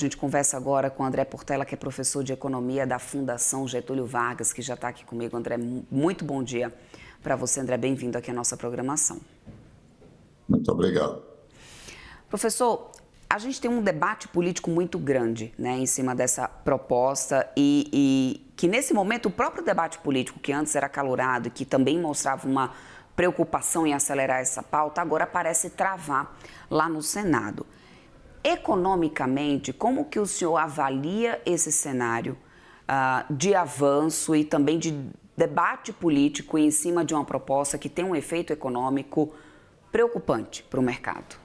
A gente conversa agora com o André Portela, que é professor de Economia da Fundação Getúlio Vargas, que já está aqui comigo. André, muito bom dia para você, André. Bem-vindo aqui à nossa programação. Muito obrigado. Professor, a gente tem um debate político muito grande, né, em cima dessa proposta e que nesse momento o próprio debate político, que antes era acalorado e que também mostrava uma preocupação em acelerar essa pauta, agora parece travar lá no Senado. Economicamente, como que o senhor avalia esse cenário de avanço e também de debate político em cima de uma proposta que tem um efeito econômico preocupante para o mercado?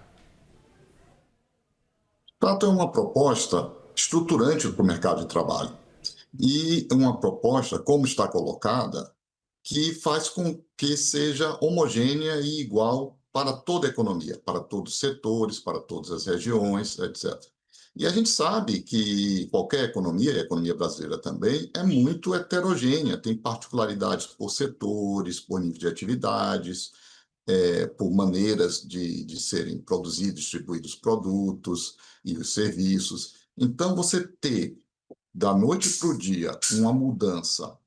Trata uma proposta estruturante para o mercado de trabalho e uma proposta, como está colocada, que faz com que seja homogênea e igual para toda a economia, para todos os setores, para todas as regiões, etc. E a gente sabe que qualquer economia, e a economia brasileira também, é muito heterogênea, tem particularidades por setores, por nível de atividades, por maneiras de serem produzidos, distribuídos produtos e os serviços. Então, você ter, da noite para o dia, uma mudança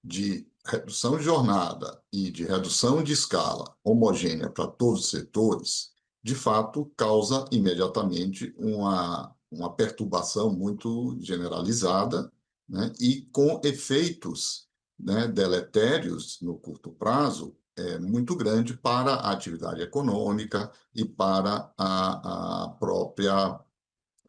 de redução de jornada e de redução de escala homogênea para todos os setores, de fato, causa imediatamente uma perturbação muito generalizada, né, e com efeitos, né, deletérios no curto prazo, muito grande para a atividade econômica e para a própria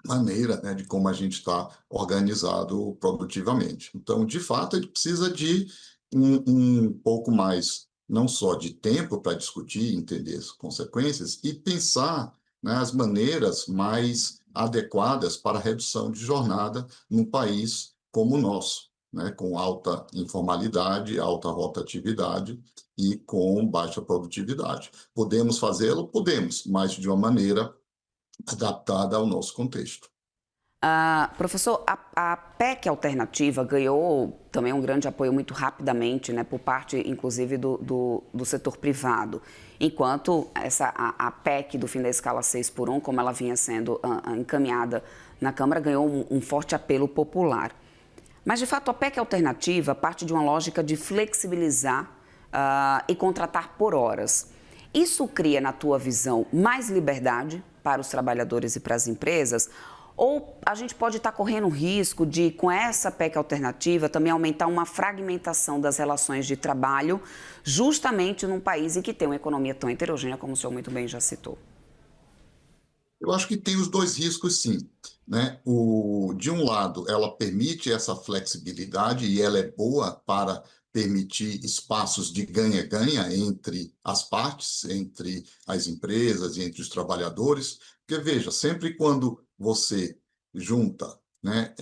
maneira, né, de como a gente está organizado produtivamente. Então, de fato, a gente precisa de um pouco mais, não só de tempo para discutir, entender as consequências e pensar, né, as maneiras mais adequadas para a redução de jornada num país como o nosso, né, com alta informalidade, alta rotatividade e com baixa produtividade. Podemos fazê-lo? Podemos, mas de uma maneira adaptada ao nosso contexto. Professor, a PEC alternativa ganhou também um grande apoio muito rapidamente, né, por parte, inclusive, do setor privado, enquanto a PEC do fim da escala 6 por 1, como ela vinha sendo encaminhada na Câmara, ganhou um forte apelo popular. Mas, de fato, a PEC alternativa parte de uma lógica de flexibilizar e contratar por horas. Isso cria, na tua visão, mais liberdade para os trabalhadores e para as empresas? Ou a gente pode estar correndo risco de, com essa PEC alternativa, também aumentar uma fragmentação das relações de trabalho, justamente num país em que tem uma economia tão heterogênea, como o senhor muito bem já citou? Eu acho que tem os dois riscos, sim, né? De um lado, ela permite essa flexibilidade e ela é boa para permitir espaços de ganha-ganha entre as partes, entre as empresas e entre os trabalhadores. Porque, veja, sempre quando você junta, né,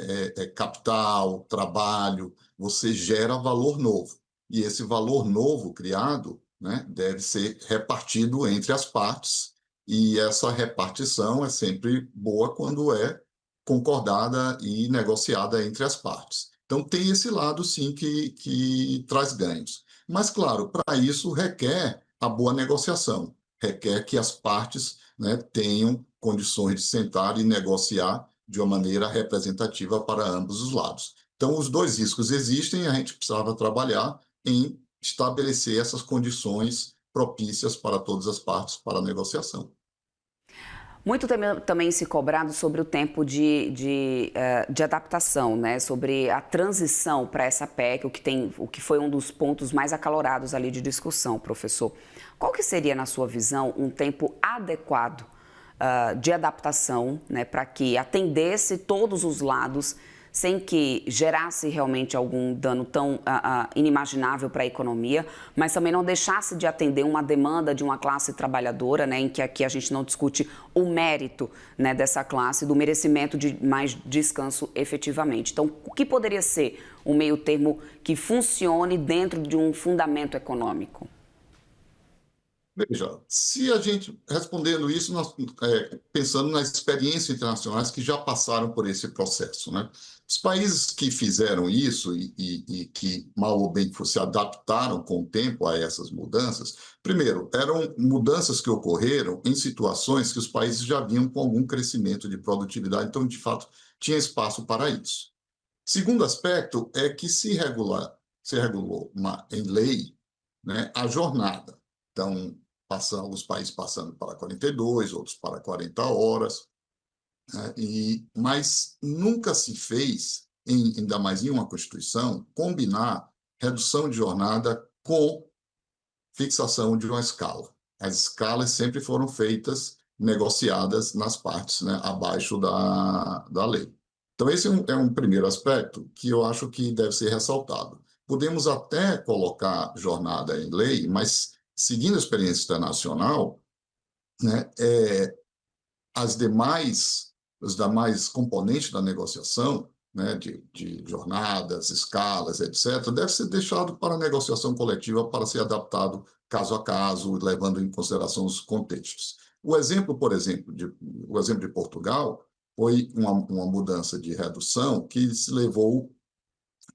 capital, trabalho, você gera valor novo. E esse valor novo criado, né, deve ser repartido entre as partes, e essa repartição é sempre boa quando é concordada e negociada entre as partes. Então, tem esse lado, sim, que traz ganhos. Mas, claro, para isso requer a boa negociação, requer que as partes, né, tenham condições de sentar e negociar de uma maneira representativa para ambos os lados. Então, os dois riscos existem e a gente precisava trabalhar em estabelecer essas condições propícias para todas as partes para a negociação. Muito também se cobrado sobre o tempo de adaptação, né? Sobre a transição para essa PEC, o que foi um dos pontos mais acalorados ali de discussão, professor. Qual que seria, na sua visão, um tempo adequado de adaptação, né, para que atendesse todos os lados, sem que gerasse realmente algum dano tão inimaginável para a economia, mas também não deixasse de atender uma demanda de uma classe trabalhadora, né, em que aqui a gente não discute o mérito, né, dessa classe, do merecimento de mais descanso efetivamente. Então, o que poderia ser um meio termo que funcione dentro de um fundamento econômico? Veja, se a gente, respondendo isso, nós, pensando nas experiências internacionais que já passaram por esse processo, né? Os países que fizeram isso e que, mal ou bem, se adaptaram com o tempo a essas mudanças, primeiro, eram mudanças que ocorreram em situações que os países já vinham com algum crescimento de produtividade, então, de fato, tinha espaço para isso. Segundo aspecto é que se regulou em lei, né, a jornada. Então, alguns países passando para 42, outros para 40 horas, né, mas nunca se fez, ainda mais em uma Constituição, combinar redução de jornada com fixação de uma escala. As escalas sempre foram feitas, negociadas nas partes, né, abaixo da lei. Então, esse é um primeiro aspecto que eu acho que deve ser ressaltado. Podemos até colocar jornada em lei, mas, seguindo a experiência internacional, né, os demais componentes da negociação, né, de jornadas, escalas, etc., deve ser deixado para a negociação coletiva para ser adaptado caso a caso, levando em consideração os contextos. O exemplo de Portugal foi uma mudança de redução que se levou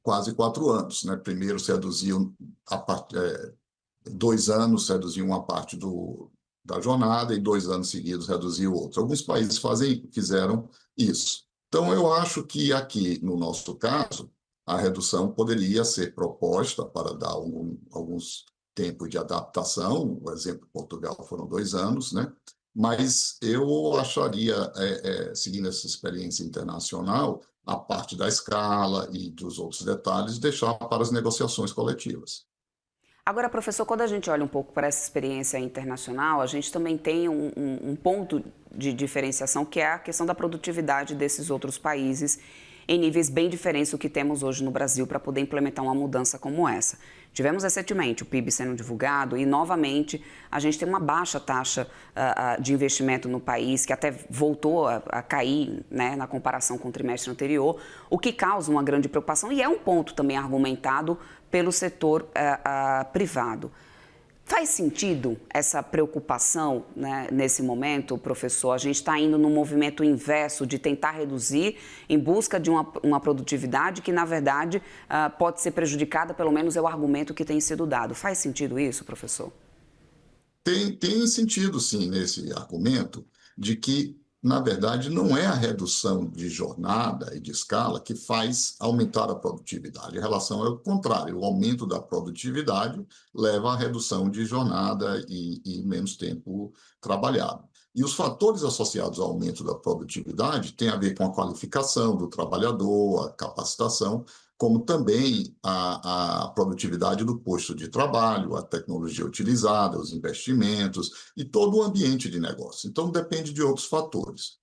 quase 4 anos, né? Primeiro se reduziu 2 anos, reduziu uma parte da jornada e 2 anos seguidos reduziu outra. Alguns países fizeram isso. Então, eu acho que aqui, no nosso caso, a redução poderia ser proposta para dar alguns tempos de adaptação. O exemplo de Portugal foram 2 anos, né? Mas eu acharia, seguindo essa experiência internacional, a parte da escala e dos outros detalhes, deixar para as negociações coletivas. Agora, professor, quando a gente olha um pouco para essa experiência internacional, a gente também tem um ponto de diferenciação que é a questão da produtividade desses outros países em níveis bem diferentes do que temos hoje no Brasil para poder implementar uma mudança como essa. Tivemos recentemente o PIB sendo divulgado e, novamente, a gente tem uma baixa taxa de investimento no país, que até voltou a cair, né, na comparação com o trimestre anterior, o que causa uma grande preocupação e é um ponto também argumentado pelo setor privado. Faz sentido essa preocupação, né, nesse momento, professor? A gente está indo no movimento inverso de tentar reduzir em busca de uma produtividade que, na verdade, pode ser prejudicada, pelo menos é o argumento que tem sido dado. Faz sentido isso, professor? Tem sentido, sim, nesse argumento de que, na verdade, não é a redução de jornada e de escala que faz aumentar a produtividade. A relação é o contrário. O aumento da produtividade leva à redução de jornada e menos tempo trabalhado. E os fatores associados ao aumento da produtividade têm a ver com a qualificação do trabalhador, a capacitação, como também a produtividade do posto de trabalho, a tecnologia utilizada, os investimentos e todo o ambiente de negócio. Então, depende de outros fatores.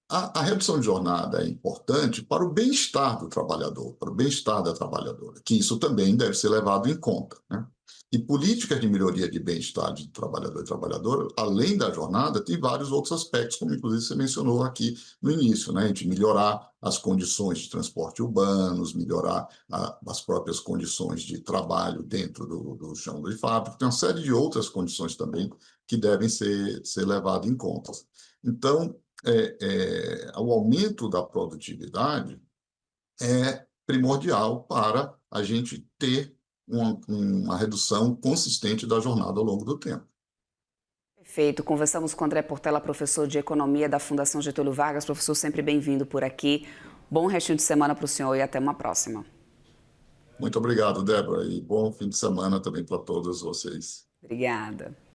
A redução de jornada é importante para o bem-estar do trabalhador, para o bem-estar da trabalhadora, que isso também deve ser levado em conta, né? E políticas de melhoria de bem-estar de trabalhador e trabalhadora, além da jornada, tem vários outros aspectos, como inclusive você mencionou aqui no início, né? De melhorar as condições de transporte urbanos, melhorar as próprias condições de trabalho dentro do chão de fábrica, tem uma série de outras condições também que devem ser levadas em conta. Então, o aumento da produtividade é primordial para a gente ter uma redução consistente da jornada ao longo do tempo. Perfeito. Conversamos com André Portela, professor de Economia da Fundação Getúlio Vargas. Professor, sempre bem-vindo por aqui. Bom restinho de semana para o senhor e até uma próxima. Muito obrigado, Débora, e bom fim de semana também para todos vocês. Obrigada.